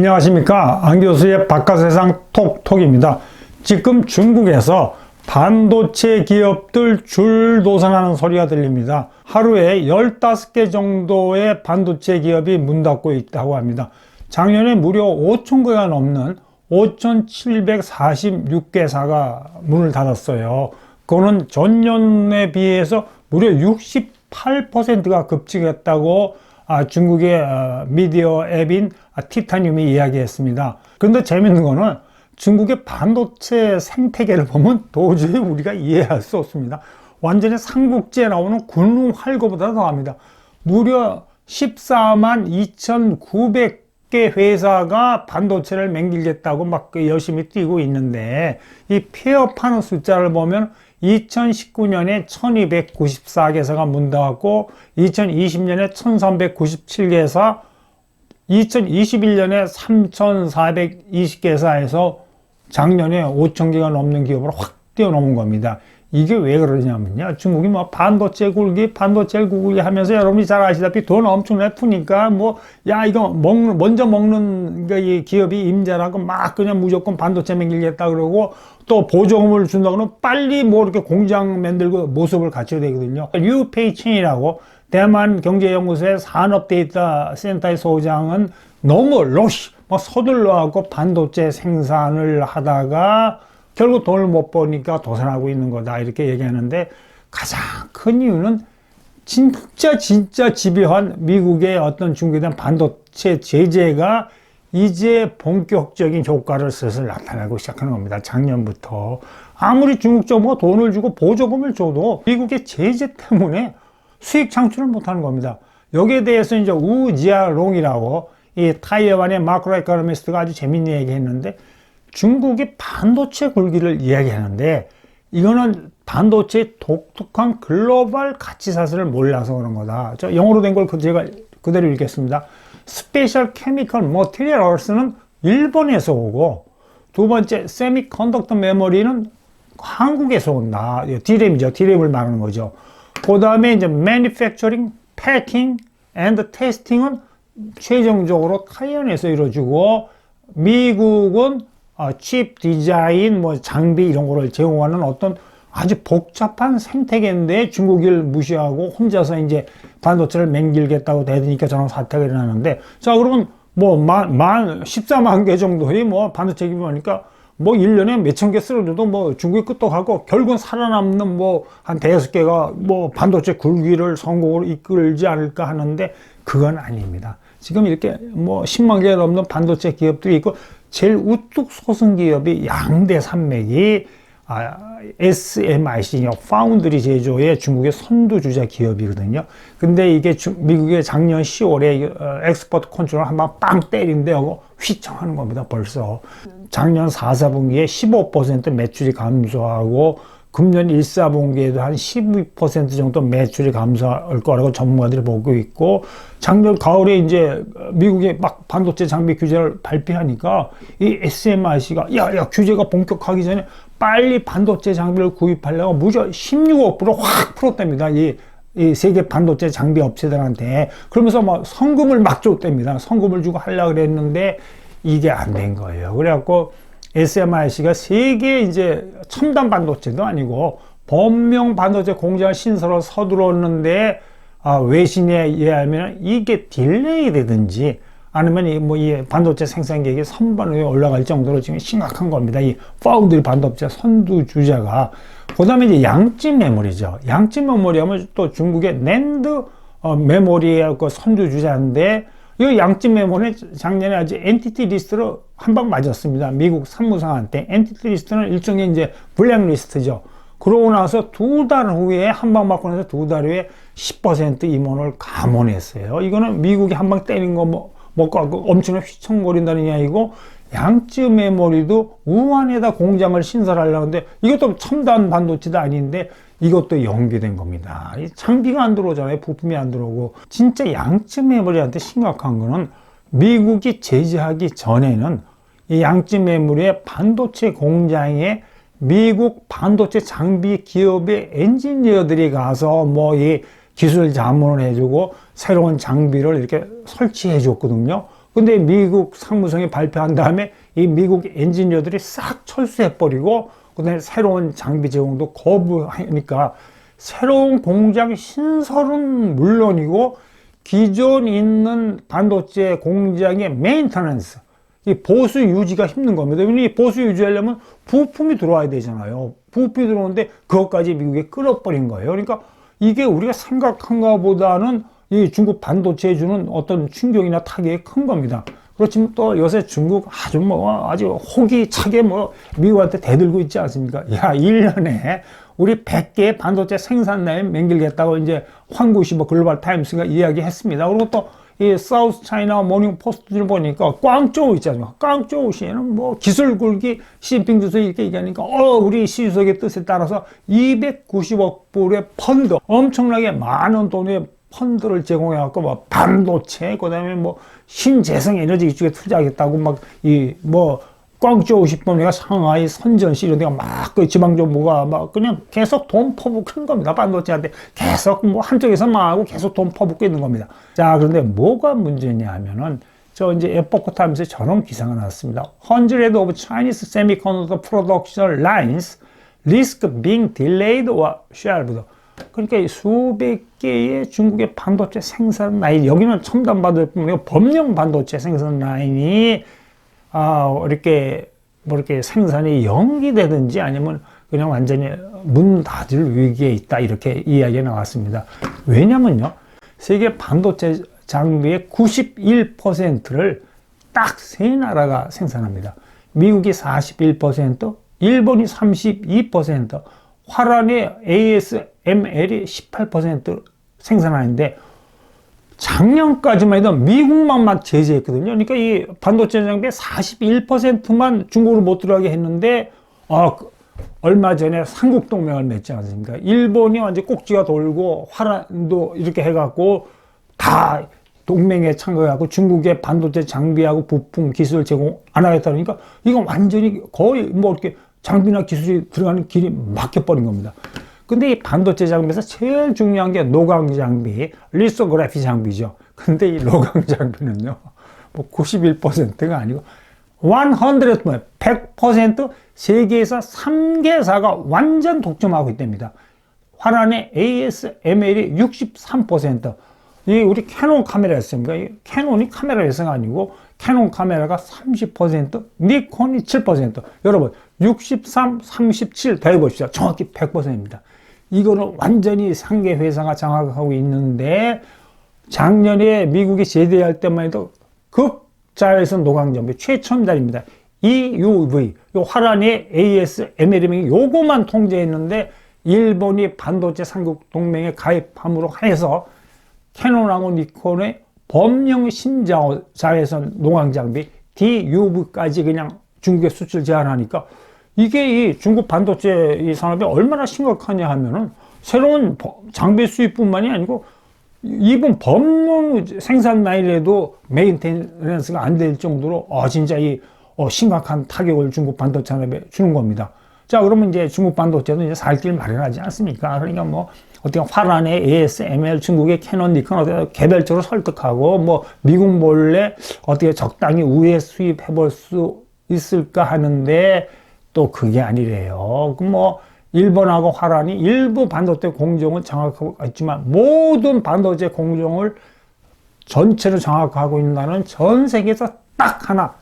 안녕하십니까. 안교수의 바깥세상 톡톡입니다. 지금 중국에서 반도체 기업들 줄도산하는 소리가 들립니다. 하루에 15개 정도의 반도체 기업이 문 닫고 있다고 합니다. 작년에 무려 5,000개가 넘는 5,746개사가 문을 닫았어요. 그거는 전년에 비해서 무려 68%가 급증했다고 중국의 미디어 앱인 티타늄이 이야기했습니다. 그런데 재밌는 거는 중국의 반도체 생태계를 보면 도저히 우리가 이해할 수 없습니다. 완전히 삼국지에 나오는 군웅활거보다 더합니다. 무려 14만 2,900개 회사가 반도체를 맹길겠다고 막 열심히 뛰고 있는데, 이 폐업하는 숫자를 보면 2019년에 1294개사가 문 닫았고, 2020년에 1397개사, 2021년에 3420개사에서 작년에 5000개가 넘는 기업으로 확 뛰어넘은 겁니다. 이게 왜 그러냐면요, 중국이 뭐 반도체 굴기 하면서 여러분이 잘 아시다시피 돈 엄청나게 푸니까 이거 먼저 먹는 이 기업이 임자라고 막 그냥 무조건 반도체 맹길겠다 그러고, 또 보조금을 준다고는 빨리 이렇게 공장 만들고 모습을 갖춰야 되거든요. 류 페이칭이라고 대만 경제연구소의 산업데이터 센터의 소장은 너무 서둘러갖고 반도체 생산을 하다가 결국 돈을 못 버니까 도산하고 있는 거다, 이렇게 얘기하는데, 가장 큰 이유는 진짜 집요한 미국의 어떤 중국에 대한 반도체 제재가 이제 본격적인 효과를 슬슬 나타나고 시작하는 겁니다. 작년부터. 아무리 중국 정부가 돈을 주고 보조금을 줘도 미국의 제재 때문에 수익 창출을 못하는 겁니다. 여기에 대해서 이제 우지아롱이라고 이 타이완의 마크로 에코노미스트가 아주 재밌는 얘기 했는데, 중국이 반도체 굴기를 이야기하는데, 이거는 반도체의 독특한 글로벌 가치 사슬을 몰라서 그런 거다. 저 영어로 된 걸 제가 그대로 읽겠습니다. 스페셜 케미컬 머티리얼스는 일본에서 오고, 두 번째 세미컨덕터 메모리는 한국에서 온다. D램이죠. D램을 말하는 거죠. 그 다음에 이제 manufacturing, packing and testing은 최종적으로 타이완에서 이루어지고, 미국은 칩 디자인, 장비 이런 거를 제공하는 어떤 아주 복잡한 생태계인데, 중국을 무시하고 혼자서 이제 반도체를 맹길겠다고 대드니까 저런 사태가 일어나는데, 자, 그러면 14만 개 정도의 반도체 기업이 오니까 1년에 몇천 개 쓰러져도 중국이 끄떡하고, 결국은 살아남는 한 5개가 반도체 굴기를 성공으로 이끌지 않을까 하는데, 그건 아닙니다. 지금 이렇게 10만 개 넘는 반도체 기업들이 있고, 제일 우뚝 솟은 기업이 양대 산맥이 SMIC, 파운드리 제조의 중국의 선두주자 기업이거든요. 근데 이게 미국의 작년 10월에 엑스포트 컨트롤 한방 빵 때린데 하고 휘청하는 겁니다, 벌써. 작년 4사분기에 15% 매출이 감소하고, 금년 1사분기에도 한 12% 정도 매출이 감소할 거라고 전문가들이 보고 있고, 작년 가을에 이제 미국의 막 반도체 장비 규제를 발표하니까 이 SMIC가 규제가 본격하기 전에 빨리 반도체 장비를 구입하려고 무려 16억 확 풀었답니다. 이 세계 반도체 장비 업체들한테. 그러면서 성금을 막 줬답니다. 성금을 주고 하려고 그랬는데 이게 안 된 거예요. 그래갖고 SMIC가 세계 이제 첨단 반도체도 아니고 범용 반도체 공장을 신설로 서두르는데, 외신에 의하면 이게 딜레이 되든지 아니면 이 반도체 생산 계획이 선반 위에 올라갈 정도로 지금 심각한 겁니다. 이 파운드리 반도체 선두주자가. 그 다음에 이제 양집 메모리죠. 양집 메모리 하면 또 중국의 낸드 메모리의 그 선두주자인데, 이 양집 메모리는 작년에 아주 엔티티 리스트로 한 방 맞았습니다. 미국 상무상한테. 엔티티 리스트는 일종의 이제 블랙리스트죠. 그러고 나서 2달 후에 한 방 맞고 나서 2달 후에 10% 임원을 감원했어요. 이거는 미국이 한 방 때린 거 먹고 엄청나게 휘청거린다는 이야기고, 양집 메모리도 우한에다 공장을 신설하려는데, 이것도 첨단 반도체도 아닌데 이것도 연기된 겁니다. 장비가 안 들어오잖아요. 부품이 안 들어오고. 진짜 양집 메모리한테 심각한 거는, 미국이 제재하기 전에는 이 양집 메모리의 반도체 공장에 미국 반도체 장비 기업의 엔지니어들이 가서 이 기술 자문을 해주고 새로운 장비를 이렇게 설치해 줬거든요. 근데 미국 상무성이 발표한 다음에 이 미국 엔지니어들이 싹 철수해버리고 그다음에 새로운 장비 제공도 거부하니까 새로운 공장 신설은 물론이고 기존 있는 반도체 공장의 메인터넌스, 이 보수 유지가 힘든 겁니다. 이 보수 유지하려면 부품이 들어와야 되잖아요. 부품이 들어오는데 그것까지 미국에 끌어버린 거예요. 그러니까 이게 우리가 생각한 것보다는 이 중국 반도체에 주는 어떤 충격이나 타격이 큰 겁니다. 그렇지만 또 요새 중국 아주 호기차게 미국한테 대들고 있지 않습니까? 야, 1년에 우리 100개의 반도체 생산 라인 맹길겠다고 이제 황구시 글로벌 타임스가 이야기했습니다. 그리고 또 이 사우스 차이나 모닝 포스트를 보니까 꽝쪼우 있잖아요. 꽝쪼우 시에는 기술 굴기 시진핑 주석이 이렇게 얘기하니까 우리 시 주석의 뜻에 따라서 290억 불의 펀드, 엄청나게 많은 돈의 펀드를 제공해갖고 반도체, 그다음에 신재생 에너지 이쪽에 투자하겠다고 꽝쪼우 싶으면 상하이, 선전시 이런 데가 그 지방정부가 그냥 계속 돈 퍼붓는 겁니다. 반도체한테 계속 한쪽에서 망하고 계속 돈 퍼붓고 있는 겁니다. 자, 그런데 뭐가 문제냐 하면은 저 이제 에포크 타임스에 저런 기사가 나왔습니다. Hundreds of Chinese semiconductor production lines risk being delayed or shelved. 그러니까 수백 개의 중국의 반도체 생산 라인, 여기는 첨단 반도체, 범용 반도체 생산 라인이 이렇게 생산이 연기되든지 아니면 그냥 완전히 문 닫을 위기에 있다, 이렇게 이야기가 나왔습니다. 왜냐면요, 세계 반도체 장비의 91%를 딱 세 나라가 생산합니다. 미국이 41%, 일본이 32%, 화란의 ASML이 18% 생산하는데 작년까지만 해도 미국만 제재했거든요. 그러니까 이 반도체 장비의 41%만 중국으로 못 들어가게 했는데 얼마 전에 삼국동맹을 맺지 않습니까? 일본이 완전 꼭지가 돌고 화란도 이렇게 해갖고 다 동맹에 참가하고 중국의 반도체 장비하고 부품 기술 제공 안 하겠다 그러니까 이건 완전히 거의 이렇게 장비나 기술이 들어가는 길이 막혀버린 겁니다. 근데 이 반도체 장비에서 제일 중요한 게 노광 장비, 리소그래피 장비죠. 근데 이 노광 장비는요, 91%가 아니고 100% 세계에서 3개사가 완전 독점하고 있답니다. 화란의 ASML이 63%. 이 우리 캐논 카메라였습니까? 캐논이 카메라 회사가 아니고 캐논 카메라가 30%, 니콘이 7%. 여러분 63, 37 더해봅시다. 정확히 100%입니다. 이거는 완전히 상계 회사가 장악하고 있는데 작년에 미국이 제대할 때만 해도 극자외선 노광 장비 최첨단입니다. EUV, 요 화란의 ASML이 요거만 통제했는데 일본이 반도체 삼국 동맹에 가입함으로 해서 캐논하고 니콘의 범용 신자외선 노광 장비 DUV까지 그냥 중국에 수출 제한하니까 이게 이 중국 반도체 이 산업이 얼마나 심각하냐 하면은 새로운 장비 수입뿐만이 아니고 이번 범용 생산 라인에도 메인테넌스가 안 될 정도로 진짜 심각한 타격을 중국 반도체 산업에 주는 겁니다. 자, 그러면 이제 중국 반도체도 이제 살 길 마련하지 않습니까? 그러니까 어떻게 화란의 ASML, 중국의 캐논, 니콘 어떻게 개별적으로 설득하고 미국 몰래 어떻게 적당히 우회 수입해 볼 수 있을까 하는데 또 그게 아니래요. 일본하고 화란이 일부 반도체 공정을 장악하고 있지만 모든 반도체 공정을 전체를 장악하고 있는 전 세계에서 딱 하나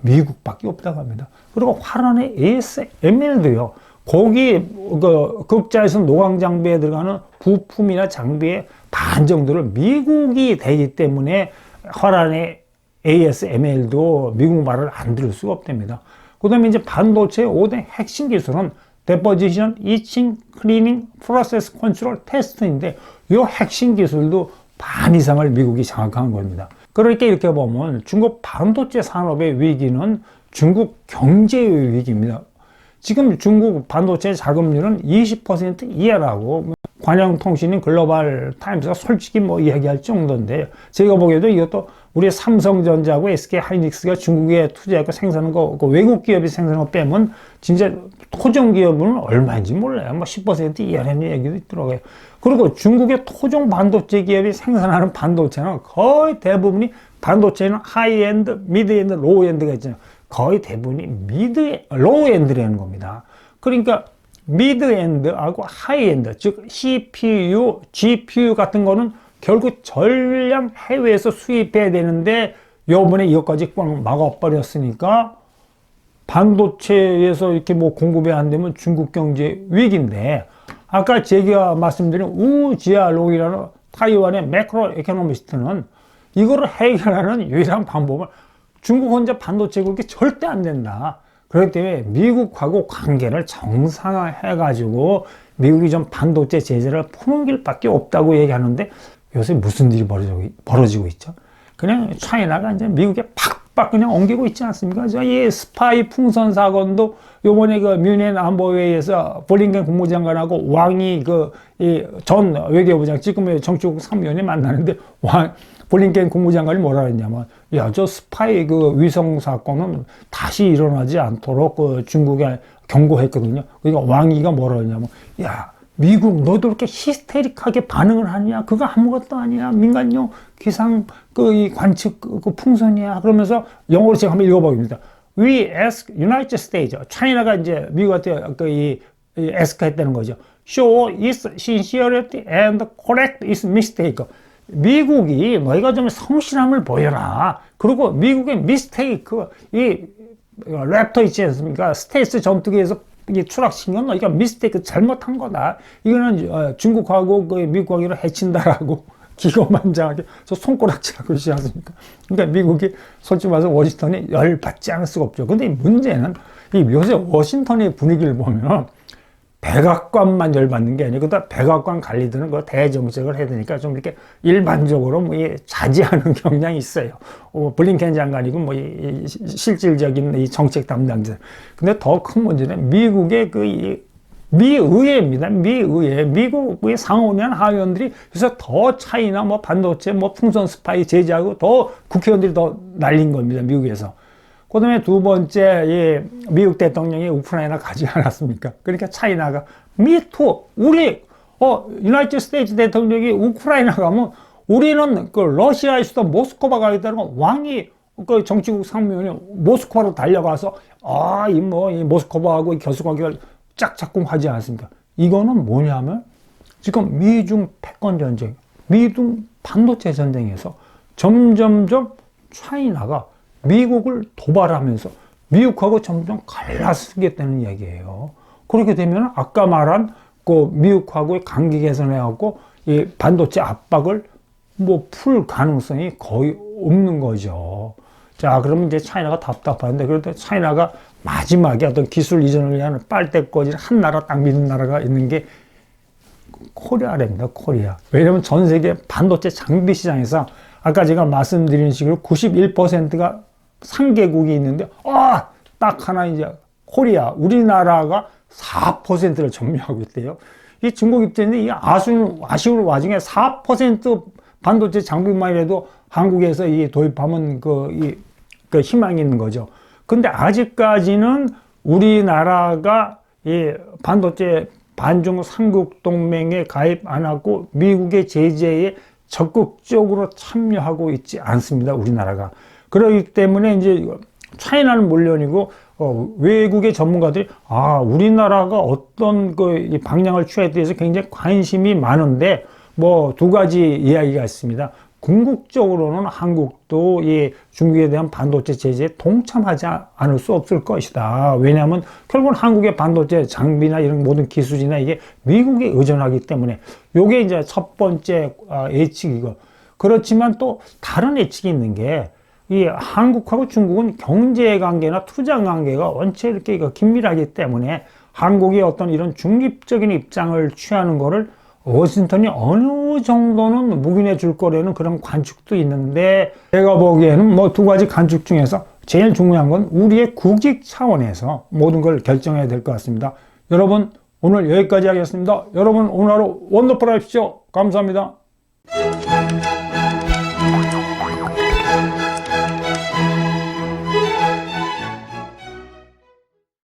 미국밖에 없다고 합니다. 그리고 화란의 ASML도요. 거기 극자에서 노광 장비에 들어가는 부품이나 장비의 반 정도를 미국이 되기 때문에 화란의 ASML도 미국 말을 안 들을 수가 없답니다. 그 다음에 이제 반도체의 5대 핵심 기술은 데포지션, 이칭, 클리닝, 프로세스 컨트롤, 테스트인데 이 핵심 기술도 반 이상을 미국이 장악한 겁니다. 그러니까 이렇게 보면 중국 반도체 산업의 위기는 중국 경제의 위기입니다. 지금 중국 반도체 자금률은 20% 이하라고 관영통신인 글로벌 타임스가 솔직히 이야기할 정도인데 제가 보기에도 이것도 우리 삼성전자하고 SK하이닉스가 중국에 투자하고 생산하는 거, 외국 기업이 생산하는 거 빼면 진짜 토종 기업은 얼마인지 몰라요. 10% 이하라는 얘기도 있더라고요. 그리고 중국의 토종 반도체 기업이 생산하는 반도체는 거의 대부분이 반도체는 하이엔드, 미드엔드, 로우엔드가 있잖아요. 거의 대부분이 로우엔드라는 겁니다. 그러니까 미드엔드하고 하이엔드, 즉 CPU, GPU 같은 거는 결국 전량 해외에서 수입해야 되는데 요번에 이것까지 꽉 막아버렸으니까 반도체에서 이렇게 뭐 공급이 안 되면 중국 경제 위기인데, 아까 제가 말씀드린 우지아롱이라는 타이완의 매크로 에코노미스트는 이거를 해결하는 유일한 방법은 중국 혼자 반도체 그렇게 절대 안 된다. 그렇기 때문에 미국하고 관계를 정상화해가지고 미국이 좀 반도체 제재를 푸는 길밖에 없다고 얘기하는데, 요새 무슨 일이 벌어지고 있죠? 그냥 차이나가 이제 미국에 팍팍 그냥 옮기고 있지 않습니까? 이 스파이 풍선 사건도 요번에 그 뮌헨 안보회의에서 블링컨 국무장관하고 왕이 전 외교부장, 지금의 정치국 상무위원이 만나는데 블링컨 국무장관이 뭐라 그랬냐면, 야, 저 스파이 위성 사건은 다시 일어나지 않도록 중국에 경고했거든요. 그러니까 왕이가 뭐라 그랬냐면, 야, 미국 너도 그렇게 히스테릭하게 반응을 하느냐? 그거 아무것도 아니야. 민간용 기상 이 관측 풍선이야. 그러면서 영어로 제가 한번 읽어보겠습니다. We ask United States, 차이나가 이제 미국한테 이 ask 했다는 거죠. Show its sincerity and correct its mistake. 미국이 너희가 좀 성실함을 보여라. 그리고 미국의 mistake, 이 랩터 있지 않습니까? 스텔스 전투기에서 이게 추락시킨 건 너희가 미스테이크 잘못한 거다. 이거는 중국하고 미국하고를 해친다라고 기고만장하게 저 손가락질하고 그러지 않습니까? 그러니까 미국이 솔직히 말해서 워싱턴이 열받지 않을 수가 없죠. 근데 문제는 요새 워싱턴의 분위기를 보면 백악관만 열받는 게 아니고, 백악관 관리들은 그 대정책을 해야 되니까 좀 이렇게 일반적으로 자제하는 경향이 있어요. 블링컨 장관이고 이 실질적인 이 정책 담당자. 근데 더 큰 문제는 미국의 미의회입니다. 미의회. 미국의 상원의원 하원들이 요새 더 차이나 반도체 풍선 스파이 제재하고 더 국회의원들이 더 날린 겁니다. 미국에서. 그 다음에 두 번째, 미국 대통령이 우크라이나 가지 않았습니까? 그러니까 차이나가, 미투, 유나이티드 스테이트 대통령이 우크라이나 가면 우리는 러시아의 수도 모스크바 가겠다는 건 왕이 정치국 상무위원이 모스크바로 달려가서, 이 모스크바하고 교수관계를 짝짝꿍하지 않습니까? 이거는 뭐냐면, 지금 미중 패권 전쟁, 미중 반도체 전쟁에서 점점점 차이나가 미국을 도발하면서 미국하고 점점 갈라쓰겠다는 얘기예요. 그렇게 되면 아까 말한 미국하고의 관계 개선해갖고 이 반도체 압박을 풀 가능성이 거의 없는 거죠. 자, 그러면 이제 차이나가 답답한데, 그런데 차이나가 마지막에 어떤 기술 이전을 위한 빨대꽂이를 한 나라 딱 믿는 나라가 있는 게 코리아랍니다. 코리아. 왜냐면 전 세계 반도체 장비 시장에서 아까 제가 말씀드린 식으로 91%가 상계국이 있는데, 딱 하나 이제 코리아, 우리나라가 4%를 점유하고 있대요. 이 중국 입장인데, 이 아쉬운 와중에 4% 반도체 장비만이라도 한국에서 도입하면 희망이 있는 거죠. 근데 아직까지는 우리나라가 이 반도체 반중 삼국 동맹에 가입 안 하고 미국의 제재에 적극적으로 참여하고 있지 않습니다. 우리나라가. 그렇기 때문에 이제 차이나는 물론이고 외국의 전문가들이 우리나라가 어떤 이 방향을 취해야 돼서 굉장히 관심이 많은데, 두 가지 이야기가 있습니다. 궁극적으로는 한국도 이 중국에 대한 반도체 제재에 동참하지 않을 수 없을 것이다. 왜냐하면 결국은 한국의 반도체 장비나 이런 모든 기술이나 이게 미국에 의존하기 때문에, 요게 이제 첫 번째 예측이고, 그렇지만 또 다른 예측이 있는 게, 이 한국하고 중국은 경제 관계나 투자 관계가 원체 이렇게 긴밀하기 때문에 한국이 어떤 이런 중립적인 입장을 취하는 거를 워싱턴이 어느 정도는 묵인해 줄 거라는 그런 관측도 있는데, 제가 보기에는 두 가지 관측 중에서 제일 중요한 건 우리의 국익 차원에서 모든 걸 결정해야 될 것 같습니다. 여러분, 오늘 여기까지 하겠습니다. 여러분, 오늘 하루 원더풀 하십시오. 감사합니다.